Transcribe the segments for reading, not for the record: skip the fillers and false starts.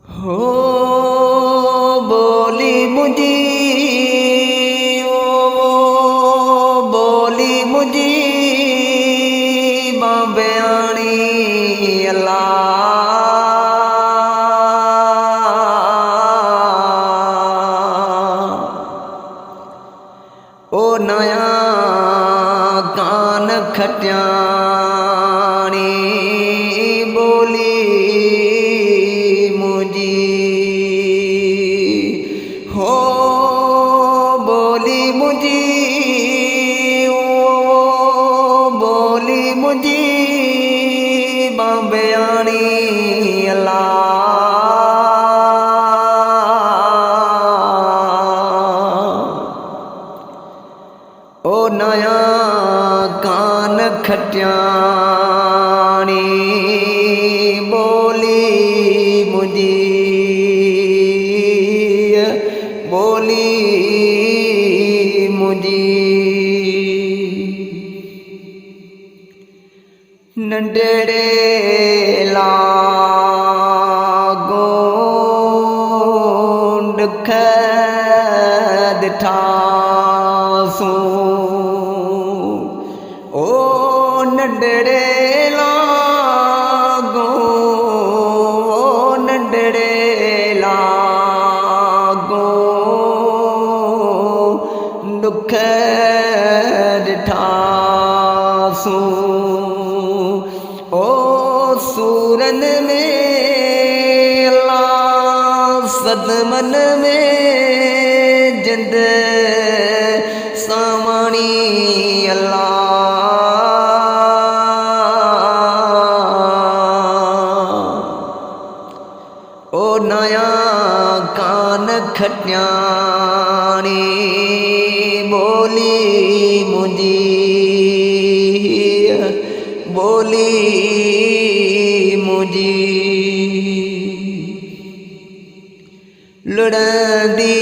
हो बोली मुझी बोली मुझी बाबयानी अल्लाह ओ नया कान खट्यानी बोली हो बोली मुझी बोली मुझी बाबयानी अल्लाह ओ नया कान खट्यानी बोली मुझी बोली मुझी नंढड़े लागो दुख दिठासू ओ नंढड़े लागो नंढड़े दुख दिठासू ओ सूरन में अल्लाह सदमन में जिंद सामानी अल्लाह ओ नया कान खट्यानी बोली मुझी बोली मुझी लड़दी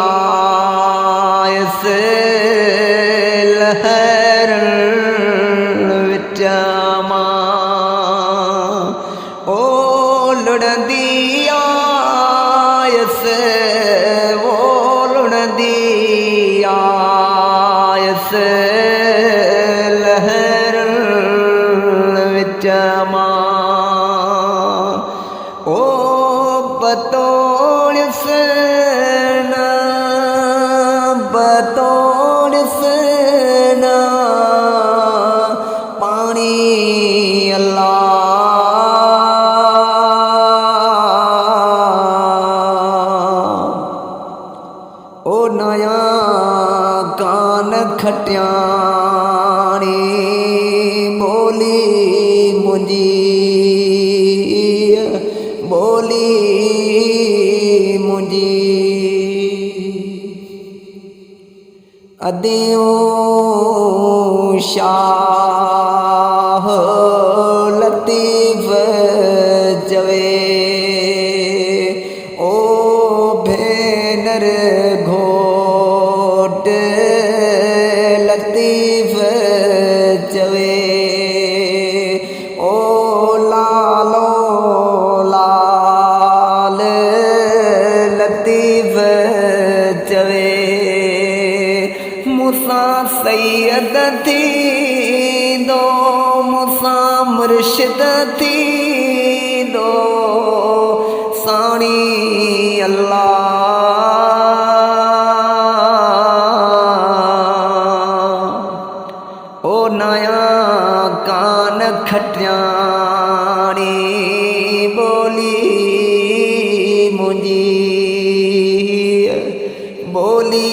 आयस लहर विच ओ लड़दी आयस वो लड़दी आयस लहर विच ओ बतौर सना पानी अल्लाह ओ नया कान खट्यानी बोली मुझी बोली मुझी अदियों शाह लतीफ़ जवे ओ भेनर घोट लतीफ़ जवे ओ लालो लाल लतीफ़ जवे मुसा सैयद थी दो मुसा मुर्शिद थी दो साणी अल्लाह ओ नया कान खट्यानी बोली मुझी बोली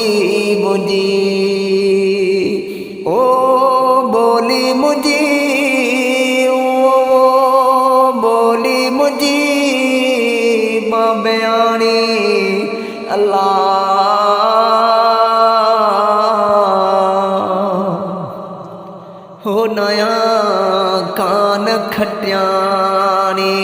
मुझी ओ बोली मुझी ओ बोली मुझी बाबयानी अल्लाह हो नया कान खट्यानी